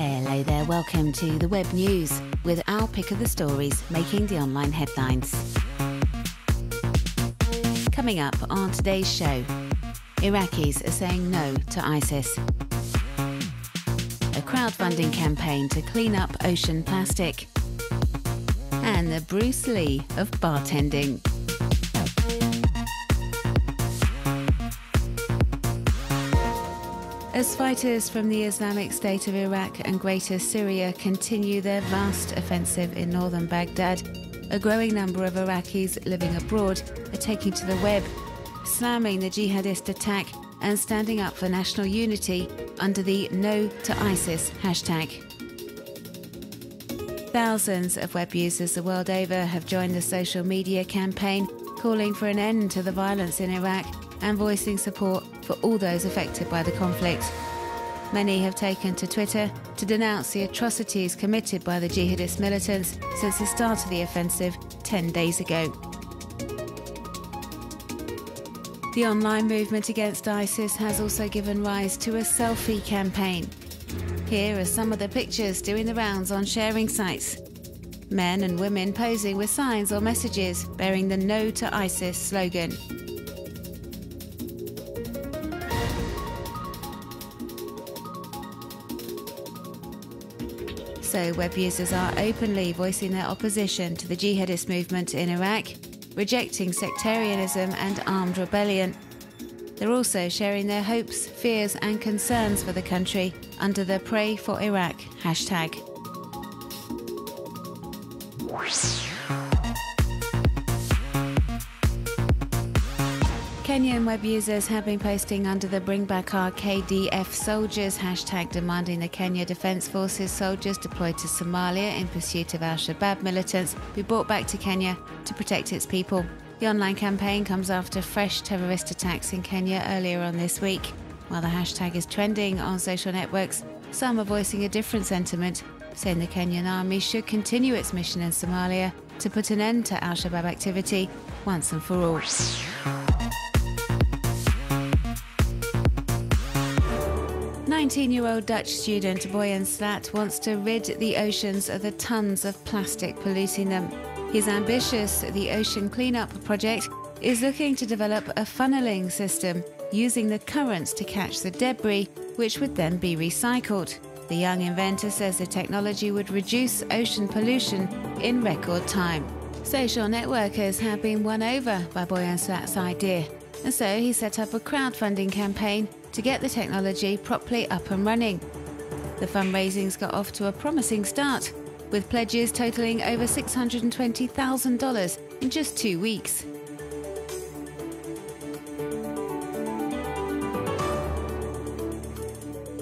Hello there, welcome to the Web News with our pick of the stories making the online headlines. Coming up on today's show, Iraqis are saying no to ISIS. A crowdfunding campaign to clean up ocean plastic. And the Bruce Lee of bartending. As fighters from the Islamic State of Iraq and Greater Syria continue their vast offensive in northern Baghdad, a growing number of Iraqis living abroad are taking to the web, slamming the jihadist attack and standing up for national unity under the No to ISIS hashtag. Thousands of web users the world over have joined the social media campaign calling for an end to the violence in Iraq and voicing support for all those affected by the conflict. Many have taken to Twitter to denounce the atrocities committed by the jihadist militants since the start of the offensive 10 days ago. The online movement against ISIS has also given rise to a selfie campaign. Here are some of the pictures doing the rounds on sharing sites. Men and women posing with signs or messages bearing the No to ISIS slogan. So web users are openly voicing their opposition to the jihadist movement in Iraq, rejecting sectarianism and armed rebellion. They're also sharing their hopes, fears and concerns for the country under the Pray for Iraq hashtag. Kenyan web users have been posting under the Bring Back Our KDF Soldiers hashtag, demanding the Kenya Defence Forces soldiers deployed to Somalia in pursuit of al-Shabaab militants be brought back to Kenya to protect its people. The online campaign comes after fresh terrorist attacks in Kenya earlier on this week. While the hashtag is trending on social networks, some are voicing a different sentiment, saying the Kenyan army should continue its mission in Somalia to put an end to al-Shabaab activity once and for all. 19-year-old Dutch student Boyan Slat wants to rid the oceans of the tons of plastic polluting them. His ambitious The Ocean Cleanup project is looking to develop a funneling system using the currents to catch the debris, which would then be recycled. The young inventor says the technology would reduce ocean pollution in record time. Social networkers have been won over by Boyan Slat's idea, and so he set up a crowdfunding campaign to get the technology properly up and running. The fundraising's got off to a promising start, with pledges totalling over $620,000 in just 2 weeks.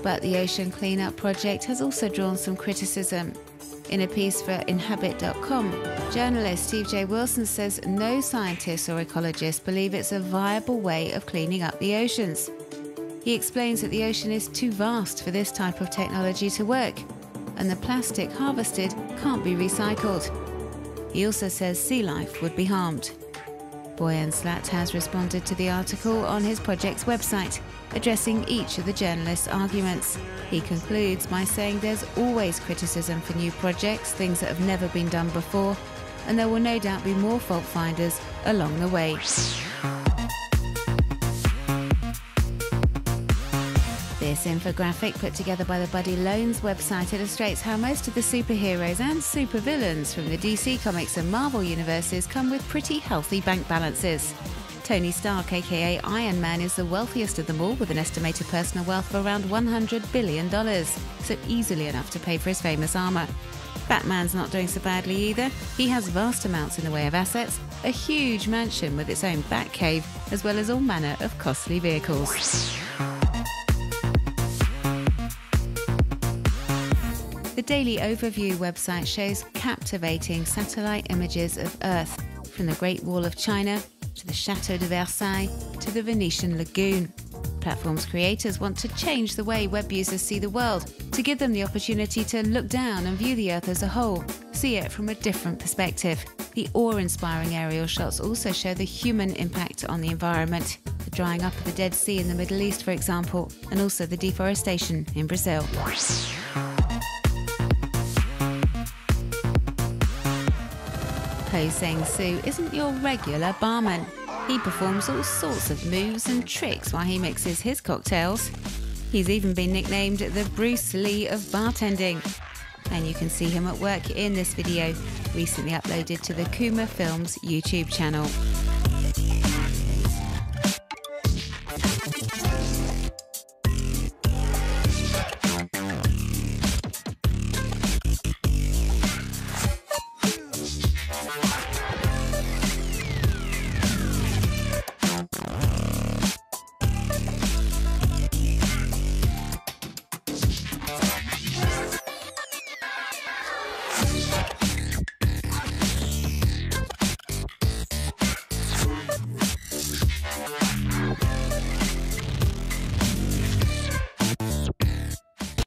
But the Ocean Cleanup project has also drawn some criticism. In a piece for Inhabit.com, journalist Steve J. Wilson says no scientists or ecologists believe it's a viable way of cleaning up the oceans. He explains that the ocean is too vast for this type of technology to work, and the plastic harvested can't be recycled. He also says sea life would be harmed. Boyan Slat has responded to the article on his project's website, addressing each of the journalists' arguments. He concludes by saying there's always criticism for new projects, things that have never been done before, and there will no doubt be more fault finders along the way. This infographic, put together by the Buddy Loans website, illustrates how most of the superheroes and supervillains from the DC Comics and Marvel universes come with pretty healthy bank balances. Tony Stark, aka Iron Man, is the wealthiest of them all, with an estimated personal wealth of around $100 billion, so easily enough to pay for his famous armour. Batman's not doing so badly either. He has vast amounts in the way of assets, a huge mansion with its own Batcave, as well as all manner of costly vehicles. The Daily Overview website shows captivating satellite images of Earth, from the Great Wall of China to the Chateau de Versailles to the Venetian Lagoon. Platform's creators want to change the way web users see the world, to give them the opportunity to look down and view the Earth as a whole, see it from a different perspective. The awe-inspiring aerial shots also show the human impact on the environment, the drying up of the Dead Sea in the Middle East, for example, and also the deforestation in Brazil. post saying Sue isn't your regular barman. He performs all sorts of moves and tricks while he mixes his cocktails. He's even been nicknamed the Bruce Lee of bartending. And you can see him at work in this video, recently uploaded to the Kuma Films YouTube channel.